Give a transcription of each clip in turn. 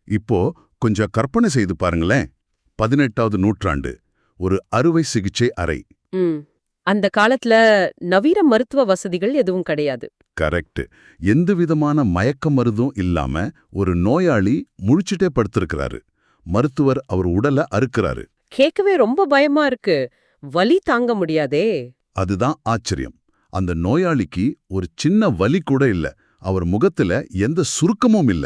இப்போ கொஞ்சம் கற்பனை செய்து பாருங்களேன். 18வது நூற்றாண்டு, ஒரு அறுவை சிகிச்சை அறை. ம். அந்த காலத்துல நவீன மருத்துவ வசதிகள் எதுவும் கிடையாது. கரெக்ட். எந்த விதமான மயக்க மருந்தும் இல்லாம ஒரு நோயாளி முழிச்சுட்டே படுத்திருக்கிறாரு. மருத்துவர் அவர் உடலை அறுக்கிறாரு. கேட்கவே ரொம்ப பயமா இருக்கு. வலி தாங்க முடியாதே. அதுதான் ஆச்சரியம். அந்த நோயாளிக்கு ஒரு சின்ன வலி கூட இல்ல. அவர் முகத்துல எந்த சுருக்கமும் இல்ல.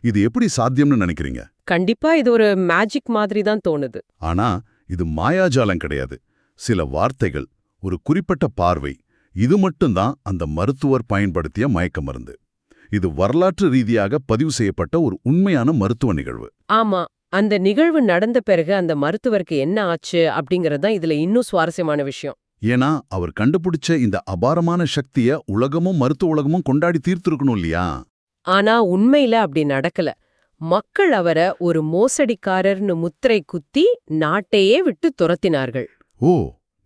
இது எப்படி சாத்தியம்னு நினைக்கிறீங்க? கண்டிப்பா இது ஒரு மேஜிக் மாதிரி தான் தோணுது. ஆனா இது மாயாஜாலம் கிடையாது. சில வார்த்தைகள், ஒரு குறிப்பிட்ட பார்வை, இது மட்டும்தான் அந்த மருத்துவர் பயன்படுத்திய மயக்க மருந்து. இது வரலாற்று ரீதியாக பதிவு செய்யப்பட்ட ஒரு உண்மையான மருத்துவ நிகழ்வு. ஆமா, அந்த நிகழ்வு நடந்த பிறகு அந்த மருத்துவருக்கு என்ன ஆச்சு அப்படிங்கறது தான் இதுல இன்னும் சுவாரஸ்யமான விஷயம். ஏன்னா அவர் கண்டுபிடிச்ச இந்த அபாரமான சக்திய உலகமும் மருத்துவ உலகமும் கொண்டாடி தீர்த்திருக்கணும் இல்லையா? ஆனா உண்மையில அப்படி நடக்கல. மக்கள் அவரை ஒரு மோசடிக்காரர்னு முத்திரை குத்தி நாட்டையே விட்டு துரத்தினார்கள். ஓ,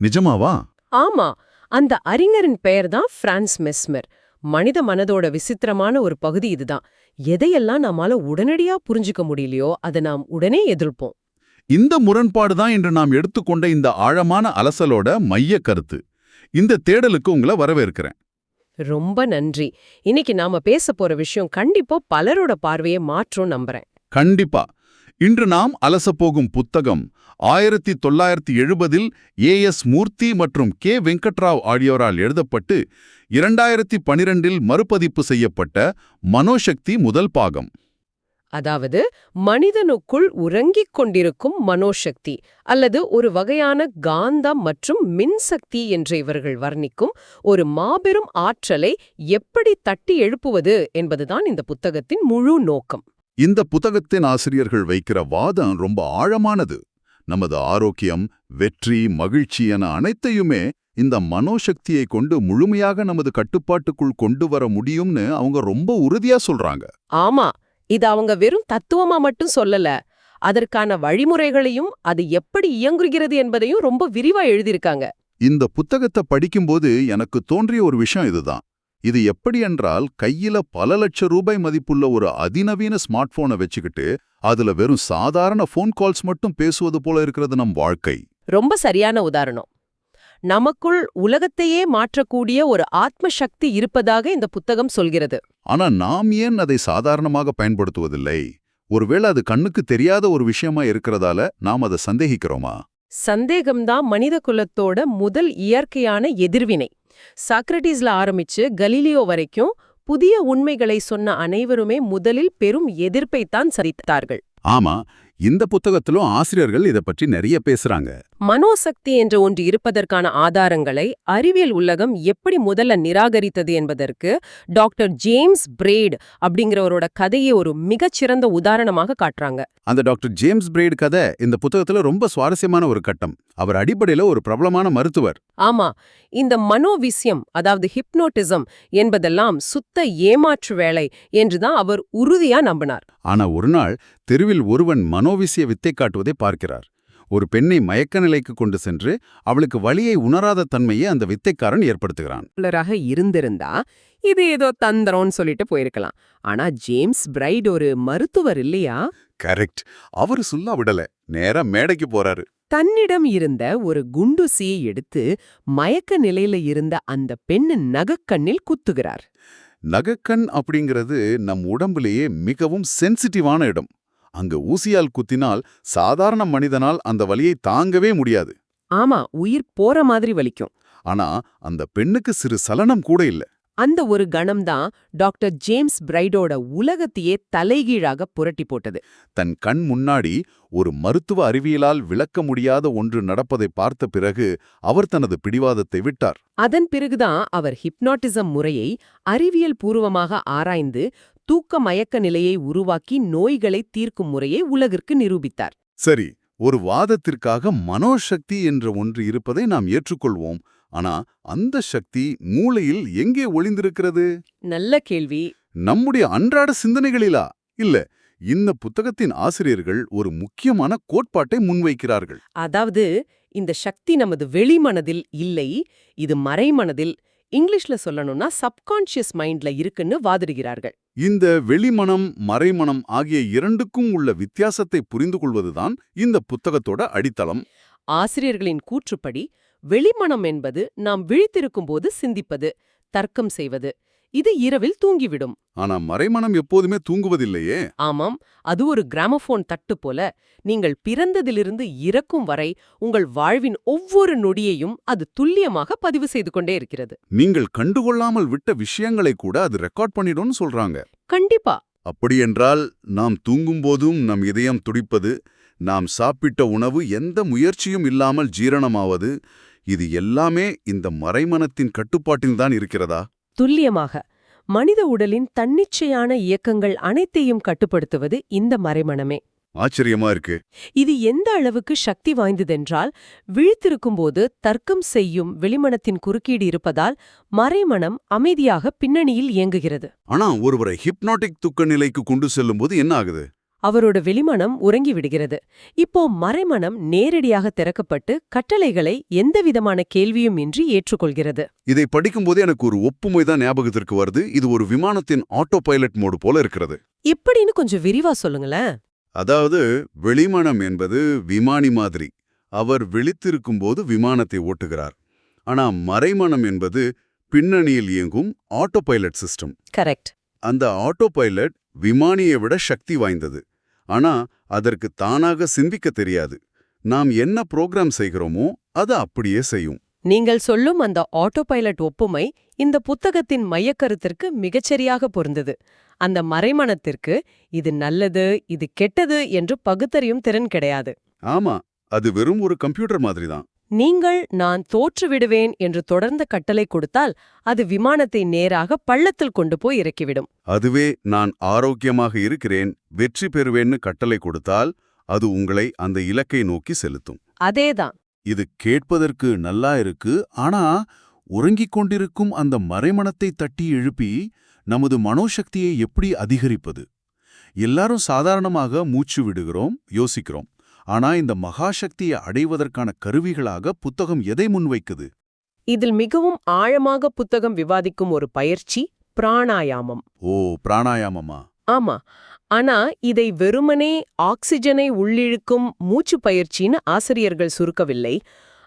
நிஜமாவா? ஆமா, அந்த அறிஞரின் பெயர் தான் பிரான்ஸ் மெஸ்மர். மனித மனதோட விசித்திரமான ஒரு பகுதி இதுதான். எதையெல்லாம் நம்மால உடனடியா புரிஞ்சுக்க முடியலையோ அதை நாம் உடனே எதிர்ப்போம். இந்த முரண்பாடு தான் இன்று நாம் எடுத்துக்கொண்ட இந்த ஆழமான அலசலோட மைய கருத்து. இந்த தேடலுக்கு உங்களை வரவேற்கிறேன். ரொம்ப நன்றி. இன்னைக்கு நாம பேச போற விஷயம் கண்டிப்பா பலரோட பார்வையை மாற்றும் நம்புறேன். கண்டிப்பா. இன்று நாம் அலசப்போகும் புத்தகம் 1970இல் ஏஎஸ் மூர்த்தி மற்றும் கே வெங்கட்ராவ் ஆகியோரால் எழுதப்பட்டு 2012இல் மறுபதிப்பு செய்யப்பட்ட மனோசக்தி முதல் பாகம். அதாவது மனிதனுக்குள் உறங்கிக் கொண்டிருக்கும் மனோசக்தி அல்லது ஒரு வகையான காந்தம் மற்றும் மின்சக்தி என்று இவர்கள் வர்ணிக்கும் ஒரு மாபெரும் ஆற்றலை எப்படி தட்டி எழுப்புவது என்பதுதான் இந்த புத்தகத்தின் முழு நோக்கம். இந்த புத்தகத்தின் ஆசிரியர்கள் வைக்கிற வாதம் ரொம்ப ஆழமானது. நமது ஆரோக்கியம், வெற்றி, மகிழ்ச்சி என அனைத்தையுமே இந்த மனோசக்தியை கொண்டு முழுமையாக நமது கட்டுப்பாட்டுக்குள் கொண்டு வர முடியும்னு அவங்க ரொம்ப உறுதியா சொல்றாங்க. ஆமா, இது அவங்க வெறும் தத்துவமா மட்டும் சொல்லல, அதற்கான வழிமுறைகளையும் அது எப்படி இயங்குகிறது என்பதையும் ரொம்ப விரிவா எழுதியிருக்காங்க. இந்த புத்தகத்தை படிக்கும்போது எனக்கு தோன்றிய ஒரு விஷயம் இதுதான். இது எப்படி என்றால், கையில பல லட்சம் ரூபாய் மதிப்புள்ள ஒரு அதிநவீன ஸ்மார்ட் போனை வச்சுக்கிட்டு அதுல வெறும் சாதாரண போன் கால்ஸ் மட்டும் பேசுவது போல இருக்கிறது நம் வாழ்க்கை. ரொம்ப சரியான உதாரணம். நமக்குள் உலகத்தையே மாற்றக்கூடிய ஒரு ஆத்ம சக்தி இருப்பதாக இந்த புத்தகம் சொல்கிறது. ஆனா நாம் ஏன் அதை சாதாரணமாக பயன்படுத்துவதில்லை? ஒருவேளை அது கண்ணுக்கு தெரியாத ஒரு விஷயமா இருக்கிறதால நாம் அதை சந்தேகிக்கிறோமா? சந்தேகம்தான் மனித குலத்தோட முதல் இயற்கையான எதிர்வினை. சாக்ரட்டிஸ்ல ஆரம்பிச்சு கலீலியோ வரைக்கும் புதிய உண்மைகளை சொன்ன அனைவருமே முதலில் பெரும் எதிர்ப்பைத்தான் சந்தித்தார்கள். ஆமா, இந்த புத்தகத்திலும் ஆசிரியர்கள் இதை பற்றி நிறைய பேசுறாங்க. மனோசக்தி என்ற ஒன்று இருப்பதற்கான ஆதாரங்களை அறிவியல் உலகம் எப்படி முதல்ல நிராகரித்தது என்பதற்கு டாக்டர் ஜேம்ஸ் பிரேட் அப்படிங்கிறவரோட கதையை ஒரு மிகச்சிறந்த உதாரணமாக காட்டுறாங்க. அந்த டாக்டர் ஜேம்ஸ் பிரேட் கதை இந்த புத்தகத்துல ரொம்ப சுவாரஸ்யமான ஒரு கட்டம். அவர் அடிப்படையில ஒரு பிரபலமான மருத்துவர். ஆமா, இந்த மனோவிசியம் அதாவது ஹிப்னோட்டிசம் என்பதெல்லாம் சுத்த ஏமாற்று வேலை என்றுதான் அவர் உறுதியா நம்பினார். ஆனா ஒரு நாள் தெருவில் ஒருவன் மனோவிசிய வித்தை காட்டுவதை பார்க்கிறார். ஒரு பெண்ணை மயக்க நிலைக்கு கொண்டு சென்று அவளுக்கு வலியை உணராத தன்மையை அந்த வித்தைக்காரன் ஏற்படுத்துகிறான். இருந்திருந்தா இது ஏதோ தந்திரம்னு சொல்லிட்டு போயிருக்கலாம். ஆனா ஜேம்ஸ் பிரைட் ஒரு மருத்துவர் இல்லையா? கரெக்ட். அவரு சொல்ல விடல, நேரா மேடைக்கு போறாரு. தன்னிடம் இருந்த ஒரு குண்டூசியை எடுத்து மயக்க நிலையில இருந்த அந்த பெண்ணின் நகக்கண்ணில் குத்துகிறார். நகக்கண் அப்படிங்கிறது நம் உடம்புலேயே மிகவும் சென்சிட்டிவான இடம். அங்க ஊசியால் குத்தினால் சாதாரண மனிதனால் அந்த வலியை தாங்கவே முடியாது. ஆமா, உயிர் போற மாதிரி வலிக்கும். ஆனா அந்த பெண்ணுக்கு சிறு சலனம் கூட இல்ல. அந்த ஒரு கணம்தான் டாக்டர் ஜேம்ஸ் பிரைடோட உலகத்தையே தலைகீழாக புரட்டி போட்டது. தன் கண் முன்னாடி ஒரு மருத்துவ அறிவியலால் விளக்க முடியாத ஒன்று நடப்பதை பார்த்த பிறகு அவர் தனது பிடிவாதத்தை விட்டார். அதன் பிறகுதான் அவர் ஹிப்னாட்டிசம் முறையை அறிவியல் பூர்வமாக ஆராய்ந்து தூக்க மயக்க நிலையை உருவாக்கி நோய்களை தீர்க்கும் முறையை உலகிற்கு நிரூபித்தார். சரி, ஒரு வாதத்திற்காக மனோசக்தி என்ற ஒன்று இருப்பதை நாம் ஏற்றுக்கொள்வோம். ஆனா அந்த சக்தி மூளையில் எங்கே ஒளிந்திருக்கிறது? நல்ல கேள்வி. நம்முடைய அன்றாட சிந்தனைகளிலா? இல்ல. இந்த புத்தகத்தின் ஆசிரியர்கள் ஒரு முக்கியமான கோட்பாட்டை முன்வைக்கிறார்கள். அதாவது இந்த சக்தி நமது வெளிமனதில் இல்லை, இது மறைமனதில் இங்கிலீஷ்ல சொல்லணும்னா சப்கான்ஷியஸ் மைண்ட்ல இருக்குன்னு வாதிடுகிறார்கள். இந்த வெளிமனம் மறைமனம் ஆகிய இரண்டுக்கும் உள்ள வித்தியாசத்தை புரிந்து கொள்வதுதான் இந்த புத்தகத்தோட அடித்தளம். ஆசிரியர்களின் கூற்றுப்படி வெளிமனம் என்பது நாம் விழித்திருக்கும்போது சிந்திப்பது, தர்க்கம் செய்வது. இது இரவில் தூங்கிவிடும். ஆனா மறைமனம் எப்போதுமே தூங்குவதில்லையே. ஆமாம், அது ஒரு கிராமபோன் தட்டு போல. நீங்கள் பிறந்ததிலிருந்து இறக்கும் வரை உங்கள் வாழ்வின் ஒவ்வொரு நொடியையும் அது துல்லியமாக பதிவு செய்து கொண்டே இருக்கிறது. நீங்கள் கண்டுகொள்ளாமல் விட்ட விஷயங்களை கூட அது ரெக்கார்ட் பண்ணிடும்னு சொல்றாங்க. கண்டிப்பா. அப்படியென்றால் நாம் தூங்கும்போதும் நம் இதயம் துடிப்பது, நாம் சாப்பிட்ட உணவு எந்த முயற்சியும் இல்லாமல் ஜீரணமாவது, இது எல்லாமே இந்த மறைமனத்தின் கட்டுப்பாட்டில்தான் இருக்கிறதா? துல்லியமாக. மனித உடலின் தன்னிச்சையான இயக்கங்கள் அனைத்தையும் கட்டுப்படுத்துவது இந்த மறைமனமே. ஆச்சரியமா இருக்கு. இது எந்த அளவுக்கு சக்தி வாய்ந்ததென்றால், விழித்திருக்கும்போது தர்க்கம் செய்யும் வெளிமனத்தின் குறுக்கீடு இருப்பதால் மறைமனம் அமைதியாக பின்னணியில் இயங்குகிறது. ஆனா ஒருவரை ஹிப்னாட்டிக் தூக்க நிலைக்கு கொண்டு செல்லும்போது என்ன ஆகுது? அவரோட வெளிமனம் உறங்கி விடுகிறது. இப்போ மறைமனம் நேரடியாக திறக்கப்பட்டு கட்டளைகளை எந்தவிதமான கேள்வியும் இன்றி ஏற்றுக்கொள்கிறது. இதை படிக்கும்போது எனக்கு ஒரு ஒப்புமை தான் ஞாபகத்திற்கு வருது. இது ஒரு விமானத்தின் ஆட்டோ பைலட் மோடு போல இருக்கிறது. இப்படின்னு கொஞ்சம் விரிவா சொல்லுங்களேன். அதாவது வெளிமனம் என்பது விமானி மாதிரி. அவர் விழித்திருக்கும்போது விமானத்தை ஓட்டுகிறார். ஆனா மறைமனம் என்பது பின்னணியில் இயங்கும் ஆட்டோ பைலட் சிஸ்டம். கரெக்ட். அந்த ஆட்டோ பைலட் விமானியை விட சக்தி வாய்ந்தது. ஆனா அதற்கு தானாக சிந்திக்க தெரியாது. நாம் என்ன புரோகிராம் செய்கிறோமோ அது அப்படியே செய்யும். நீங்கள் சொல்லும் அந்த ஆட்டோ பைலட் ஒப்புமை இந்த புத்தகத்தின் மையக்கருத்திற்கு மிகச்சரியாக பொருந்தது. அந்த மறைமனத்திற்கு இது நல்லது, இது கெட்டது என்று பகுத்தறியும் திறன் கிடையாது. ஆமா, அது வெறும் ஒரு கம்ப்யூட்டர் மாதிரிதான். நீங்கள் நான் தோற்றுவிடுவேன் என்று தொடர்ந்த கட்டளை கொடுத்தால் அது விமானத்தை நேராக பள்ளத்தில் கொண்டு போய் இறக்கிவிடும். அதுவே நான் ஆரோக்கியமாக இருக்கிறேன், வெற்றி பெறுவேன்னு கட்டளை கொடுத்தால் அது உங்களை அந்த இலக்கை நோக்கி செலுத்தும். அதேதான். இது கேட்பதற்கு நல்லா இருக்கு. ஆனா உறங்கிக் கொண்டிருக்கும் அந்த மறைமனத்தை தட்டி எழுப்பி நமது மனோசக்தியை எப்படி அதிகரிப்பது? எல்லாரும் சாதாரணமாக மூச்சு விடுகிறோம், யோசிக்கிறோம். ஆனா இந்த மகாசக்தியை அடைவதற்கான கருவிகளாக புத்தகம் எதை முன்வைக்குது? இதில் மிகவும் ஆழமாக புத்தகம் விவாதிக்கும் ஒரு பயிற்சி பிராணாயாமம். ஓ, பிராணாயாமமா? ஆமா. ஆனா இதை வெறுமனே ஆக்சிஜனை உள்ளிழுக்கும் மூச்சு பயிற்சின்னு ஆசிரியர்கள் சுருக்கவில்லை.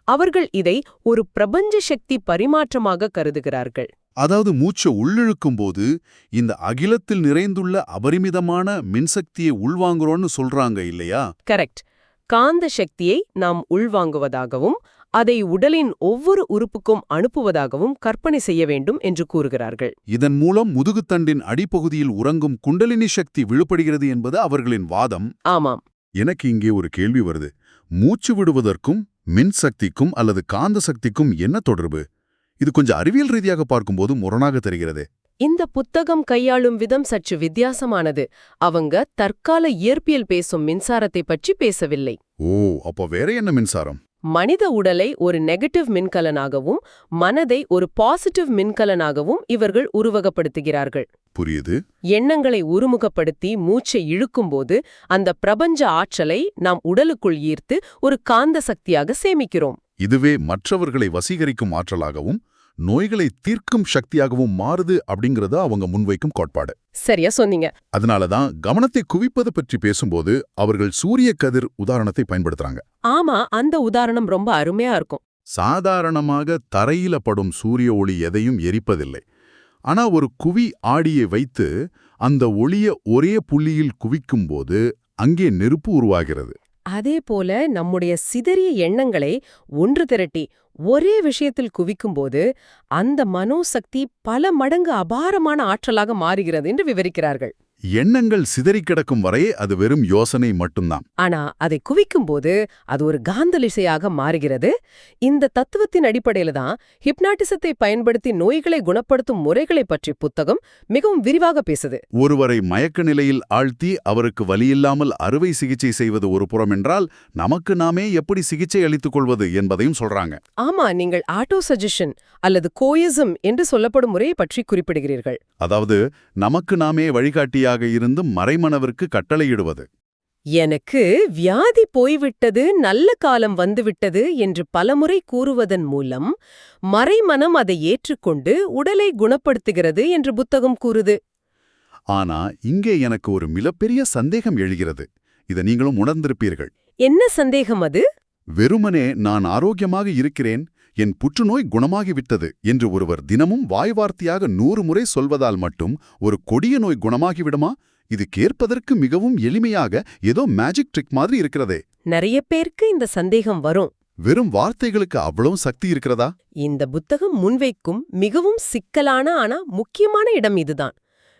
அவர்கள் இதை ஒரு பிரபஞ்ச சக்தி பரிமாற்றமாக கருதுகிறார்கள். அதாவது மூச்சை உள்ளிழுக்கும்போது இந்த அகிலத்தில் நிறைந்துள்ள அபரிமிதமான மின்சக்தியை உள்வாங்குறோன்னு சொல்றாங்க இல்லையா? கரெக்ட். காந்த சக்தியை நாம் உள்வாங்குவதாகவும் அதை உடலின் ஒவ்வொரு உறுப்புக்கும் அனுப்புவதாகவும் கற்பனை செய்ய வேண்டும் என்று கூறுகிறார்கள். இதன் மூலம் முதுகுத்தண்டின் அடிப்பகுதியில் உறங்கும் குண்டலினி சக்தி விழுப்படுகிறது என்பது அவர்களின் வாதம். ஆமாம். எனக்கு இங்கே ஒரு கேள்வி வருது. மூச்சு விடுவதற்கும் மின்சக்திக்கும் அல்லது காந்த சக்திக்கும் என்ன தொடர்பு? இது கொஞ்சம் அறிவியல் ரீதியாக பார்க்கும்போது முரணாக தெரிகிறது. இந்த புத்தகம் கையாளும் விதம் சற்று வித்தியாசமானது. அவங்க தற்கால இயற்பியல் பேசும் மின்சாரத்தை பற்றி பேசவில்லை. ஓ, அப்ப வேற என்ன மின்சாரம்? மனித உடலை ஒரு நெகட்டிவ் மின்கலனாகவும் மனதை ஒரு பாசிட்டிவ் மின்கலனாகவும் இவர்கள் உருவகப்படுத்துகிறார்கள். புரியுது. எண்ணங்களை ஒருமுகப்படுத்தி மூச்சை இழுக்கும்போது அந்த பிரபஞ்ச ஆற்றலை நாம் உடலுக்குள் ஈர்த்து ஒரு காந்த சக்தியாக சேமிக்கிறோம். இதுவே மற்றவர்களை வசீகரிக்கும் ஆற்றலாகவும் நோய்களை தீர்க்கும் சக்தியாகவும் மாறுது அப்படிங்கறத அவங்க முன்வைக்கும் கோட்பாடு. சரியா சொன்னீங்க. அதனாலதான் கவனத்தை குவிப்பது பற்றி பேசும்போது அவர்கள் சூரிய கதிர் உதாரணத்தை பயன்படுத்துறாங்க. ஆமா, அந்த உதாரணம் ரொம்ப அருமையா இருக்கும். சாதாரணமாக தரையில படும் சூரிய ஒளி எதையும் எரிப்பதில்லை. ஆனா ஒரு குவி ஆடியை வைத்து அந்த ஒளிய ஒரே புள்ளியில் குவிக்கும்போது அங்கே நெருப்பு உருவாகிறது. அதே போல நம்முடைய சிதறிய எண்ணங்களை ஒன்று திரட்டி ஒரே விஷயத்தில் குவிக்கும்போது அந்த மனோசக்தி பல மடங்கு அபாரமான ஆற்றலாக மாறுகிறது என்று விவரிக்கிறார்கள். எண்ணங்கள் சிதறி கிடக்கும் வரை அது வெறும் யோசனை மட்டும்தான். ஆனா அதை குவிக்கும்போது அது ஒரு காந்தலிசையாக மாறுகிறது. இந்த தத்துவத்தின் அடிப்படையில தான் ஹிப்னாட்டிசத்தை பயன்படுத்தி நோய்களை குணப்படுத்தும் முறைகளை பற்றி புத்தகம் மிகவும் விரிவாக பேசுது. ஒருவரை மயக்க நிலையில் ஆழ்த்தி அவருக்கு வலியில்லாமல் அறுவை சிகிச்சை செய்வது ஒரு புறம் என்றால் நமக்கு நாமே எப்படி சிகிச்சை அளித்துக் கொள்வது என்பதையும் சொல்றாங்க. ஆமா, நீங்கள் ஆட்டோ சஜஷன் அல்லது கோயிசம் என்று சொல்லப்படும் முறையை பற்றி குறிப்பிடுகிறீர்கள். அதாவது நமக்கு நாமே வழிகாட்டியாக இருந்து மறைமனவிற்கு கட்டளையிடுவது. எனக்கு வியாதி போய்விட்டது, நல்ல காலம் வந்துவிட்டது என்று பலமுறை கூறுவதன் மூலம் மறைமனம் அதை ஏற்றுக்கொண்டு உடலை குணப்படுத்துகிறது என்று புத்தகம் கூறுது. ஆனா இங்கே எனக்கு ஒரு மிகப்பெரிய சந்தேகம் எழுகிறது. இதை நீங்களும் உணர்ந்திருப்பீர்கள். என்ன சந்தேகம் அது? வெறுமனே நான் ஆரோக்கியமாக இருக்கிறேன், என் புற்றுநோய் குணமாகிவிட்டது என்று ஒருவர் தினமும் வாய்வார்த்தையாக 100 முறை சொல்வதால் மட்டும் ஒரு கொடிய நோய் குணமாகிவிடுமா? இது கேட்பதற்கு மிகவும் எளிமையாக ஏதோ மேஜிக் ட்ரிக் மாதிரி இருக்கிறதே. நிறைய பேருக்கு இந்த சந்தேகம் வரும். வெறும் வார்த்தைகளுக்கு அவ்வளவு சக்தி இருக்கிறதா? இந்த புத்தகம் முன்வைக்கும் மிகவும் சிக்கலான ஆனா முக்கியமான இடம் இதுதான்.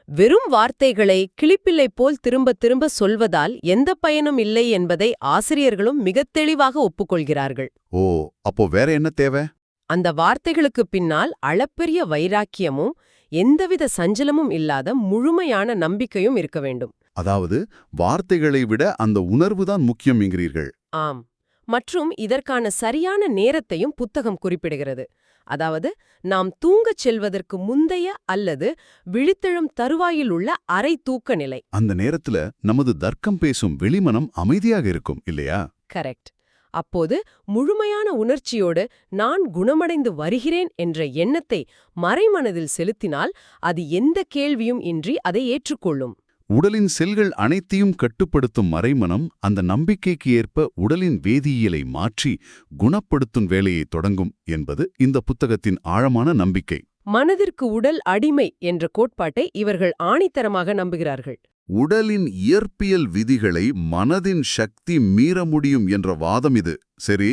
வெறும் வார்த்தைகளை கிளிப்பிள்ளை போல் திரும்ப திரும்ப சொல்வதால் எந்த பயனும் இல்லை என்பதை ஆசிரியர்களும் மிகத் தெளிவாக ஒப்புக்கொள்கிறார்கள். ஓ, அப்போ வேற என்ன தேவை? அந்த வார்த்தைகளுக்கு பின்னால் அளப்பெரிய வைராக்கியமும் எந்தவித சஞ்சலமும் இல்லாத முழுமையான நம்பிக்கையும் இருக்க வேண்டும். அதாவது வார்த்தைகளை விட அந்த உணர்வுதான் முக்கியம் என்கிறீர்கள். ஆம். மற்றும் இதற்கான சரியான நேரத்தையும் புத்தகம் குறிப்பிடுகிறது. அதாவது நாம் தூங்கச் செல்வதற்கு முந்தைய அல்லது விழித்தெழும் தருவாயில் உள்ள அரை தூக்க நிலை. அந்த நேரத்துல நமது தர்க்கம் பேசும் வெளிமனம் அமைதியாக இருக்கும் இல்லையா? கரெக்ட். அப்போது முழுமையான உணர்ச்சியோடு நான் குணமடைந்து வருகிறேன் என்ற எண்ணத்தை மறைமனதில் செலுத்தினால் அது எந்த கேள்வியும் இன்றி அதை ஏற்றுக்கொள்ளும். உடலின் செல்கள் அனைத்தையும் கட்டுப்படுத்தும் மறைமனம் அந்த நம்பிக்கைக்கு ஏற்ப உடலின் வேதியியலை மாற்றி குணப்படுத்தும் வேலையை தொடங்கும் என்பது இந்த புத்தகத்தின் ஆழமான நம்பிக்கை. மனதிற்கு உடல் அடிமை என்ற கோட்பாட்டை இவர்கள் ஆணித்தரமாக நம்புகிறார்கள். உடலின் இயற்பியல் விதிகளை மனதின் சக்தி மீற முடியும் என்ற வாதம் இது. சரி,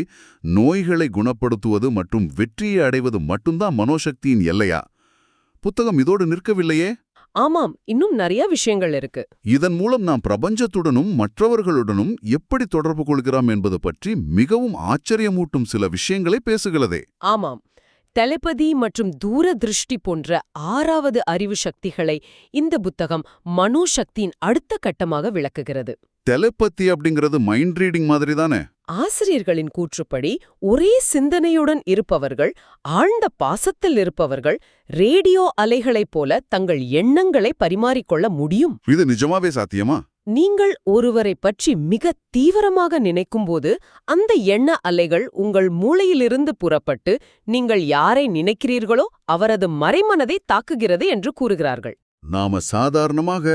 நோய்களை குணப்படுத்துவது மற்றும் வெற்றியை அடைவது மட்டும்தான் மனோசக்தியின் எல்லையா? புத்தகம் இதோடு நிற்கவில்லையே. ஆமாம், இன்னும் நிறைய விஷயங்கள் இருக்கு. இதன் மூலம் நாம் பிரபஞ்சத்துடனும் மற்றவர்களுடனும் எப்படி தொடர்பு கொள்கிறோம் என்பது பற்றி மிகவும் ஆச்சரியமூட்டும் சில விஷயங்களை பேசுகிறதே. ஆமாம், டெலிபதி மற்றும் தூரதிருஷ்டி போன்ற 6வது அறிவு சக்திகளை இந்த புத்தகம் மனோசக்தியின் அடுத்த கட்டமாக விளக்குகிறது. டெலிபதி அப்படிங்கிறது மைண்ட் ரீடிங் மாதிரி தானே? ஆசிரியர்களின் கூற்றுப்படி ஒரே சிந்தனையுடன் இருப்பவர்கள், ஆழ்ந்த பாசத்தில் இருப்பவர்கள் ரேடியோ அலைகளைப் போல தங்கள் எண்ணங்களை பரிமாறிக்கொள்ள முடியும். இது நிஜமாவே சாத்தியமா? நீங்கள் ஒருவரை பற்றி மிக தீவிரமாக நினைக்கும்போது அந்த எண்ண அலைகள் உங்கள் மூளையிலிருந்து புறப்பட்டு நீங்கள் யாரை நினைக்கிறீர்களோ அவரது மறைமனதை தாக்குகிறது என்று கூறுகிறார்கள். நாம சாதாரணமாக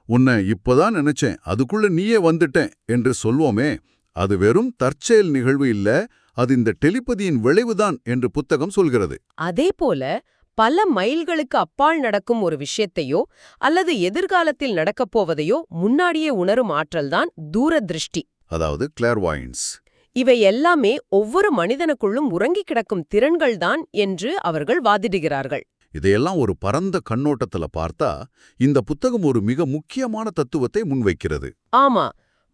உன்னை இப்பதான் நினைச்சேன், அதுக்குள்ள நீயே வந்துட்டேன் என்று சொல்வோமே, அது வெறும் தற்செயல் நிகழ்வு இல்ல, அது இந்த டெலிபதியின் விளைவுதான் என்று புத்தகம் சொல்கிறது. அதேபோல பல மைல்களுக்கு அப்பால் நடக்கும் ஒரு விஷயத்தையோ அல்லது எதிர்காலத்தில் நடக்கப் போவதையோ முன்னாடியே உணரும் ஆற்றல்தான் தூரதிருஷ்டி, அதாவது கிளார்வாயன்ஸ். இவை எல்லாமே ஒவ்வொரு மனிதனுக்குள்ளும் உறங்கிக் கிடக்கும் திறன்கள்தான் என்று அவர்கள் வாதிடுகிறார்கள். இதையெல்லாம் ஒரு பரந்த கண்ணோட்டத்துல பார்த்தா இந்த புத்தகம் ஒரு மிக முக்கியமான தத்துவத்தை முன்வைக்கிறது. ஆமா,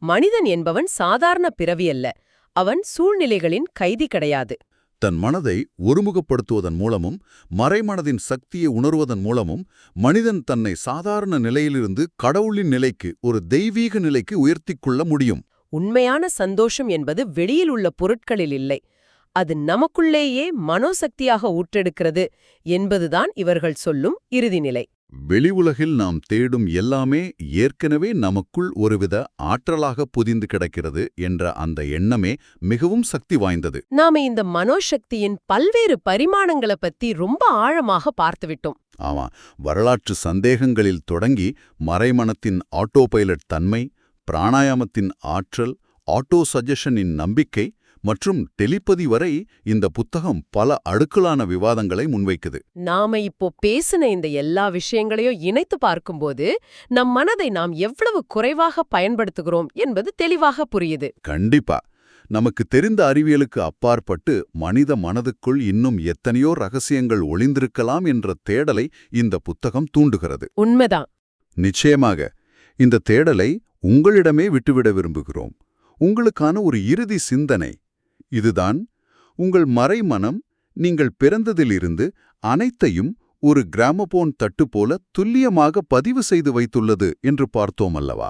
மனிதன் என்பவன் சாதாரண பிறவியல்ல, அவன் சூழ்நிலைகளின் கைதி கிடையாது. தன் மனதை ஒருமுகப்படுத்துவதன் மூலமும் மறைமனதின் சக்தியை உணர்வதன் மூலமும் மனிதன் தன்னை சாதாரண நிலையிலிருந்து கடவுளின் நிலைக்கு, ஒரு தெய்வீக நிலைக்கு உயர்த்திக் கொள்ள முடியும். உண்மையான சந்தோஷம் என்பது வெளியில் உள்ள பொருட்களில் இல்லை, அது நமக்குள்ளேயே மனோசக்தியாக ஊற்றெடுக்கிறது என்பதுதான் இவர்கள் சொல்லும் இறுதி நிலை. வெளி உலகில் நாம் தேடும் எல்லாமே ஏற்கனவே நமக்குள் ஒருவித ஆற்றலாக புதிந்து கிடக்கிறது என்ற அந்த எண்ணமே மிகவும் சக்தி வாய்ந்தது. நாம இந்த மனோசக்தியின் பல்வேறு பரிமாணங்களை பத்தி ரொம்ப ஆழமாக பார்த்துவிட்டோம். ஆமா, வரலாற்று சந்தேகங்களில் தொடங்கி மறைமனத்தின் ஆட்டோ பைலட் தன்மை, பிராணாயாமத்தின் ஆற்றல், ஆட்டோ சஜஷனின் நம்பிக்கை மற்றும் டெலிபதி வரை இந்த புத்தகம் பல அடுக்கலான விவாதங்களை முன்வைக்குது. நாம இப்போ பேசின இந்த எல்லா விஷயங்களையும் இணைத்து பார்க்கும்போது நம் மனதை நாம் எவ்வளவு குறைவாக பயன்படுத்துகிறோம் என்பது தெளிவாக புரியுது. கண்டிப்பா. நமக்கு தெரிந்த அறிவியலுக்கு அப்பாற்பட்டு மனித மனதுக்குள் இன்னும் எத்தனையோ ரகசியங்கள் ஒளிந்திருக்கலாம் என்ற தேடலை இந்த புத்தகம் தூண்டுகிறது. உண்மைதான். நிச்சயமாக இந்த தேடலை உங்களிடமே விட்டுவிட விரும்புகிறோம். உங்களுக்கான ஒரு இறுதி சிந்தனை இதுதான்: உங்கள் மறைமனம் நீங்கள் பிறந்ததிலிருந்து அனைத்தையும் ஒரு கிராமபோன் தட்டு போல துல்லியமாக பதிவு செய்து வைத்துள்ளது என்று பார்த்தோம் அல்லவா?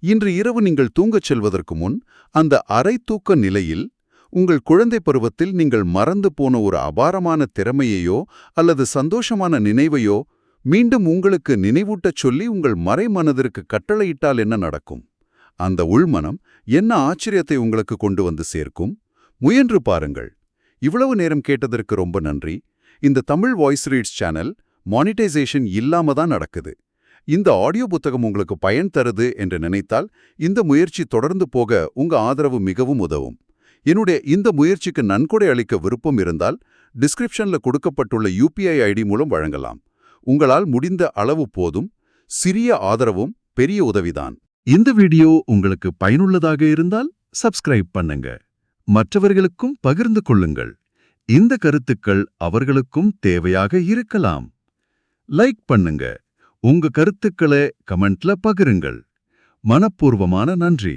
இன்று இரவு நீங்கள் தூங்கச் செல்வதற்கு முன் அந்த அரை தூக்க நிலையில் உங்கள் குழந்தை பருவத்தில் நீங்கள் மறந்து போன ஒரு அபாரமான திறமையையோ அல்லது சந்தோஷமான நினைவையோ மீண்டும் உங்களுக்கு நினைவூட்டச் சொல்லி உங்கள் மறைமனதிற்கு கட்டளையிட்டால் என்ன நடக்கும்? அந்த உள்மனம் என்ன ஆச்சரியத்தை உங்களுக்கு கொண்டு வந்து சேர்க்கும்? முயன்று பாருங்கள். இவ்வளவு நேரம் கேட்டதற்கு ரொம்ப நன்றி. இந்த Tamil voice reads channel monetisation இல்லாம தான் நடக்குது. இந்த ஆடியோ புத்தகம் உங்களுக்கு பயன் தருது என்று நினைத்தால் இந்த முயற்சி தொடர்ந்து போக உங்க ஆதரவு மிகவும் உதவும். என்னுடைய இந்த முயற்சிக்கு நன்கொடை அளிக்க விருப்பம் இருந்தால் டிஸ்கிரிப்ஷன்ல கொடுக்கப்பட்டுள்ள UPI ID மூலம் வழங்கலாம். உங்களால் முடிந்த அளவு போதும். சிறிய ஆதரவும் பெரிய உதவிதான். இந்த வீடியோ உங்களுக்கு பயனுள்ளதாக இருந்தால் சப்ஸ்கிரைப் பண்ணுங்க. மற்றவர்களுக்கும் பகிர்ந்து கொள்ளுங்கள். இந்த கருத்துக்கள் அவர்களுக்கும் தேவையாக இருக்கலாம். லைக் பண்ணுங்க. உங்க கருத்துக்களை கமெண்ட்ல பகிருங்கள். மனப்பூர்வமான நன்றி.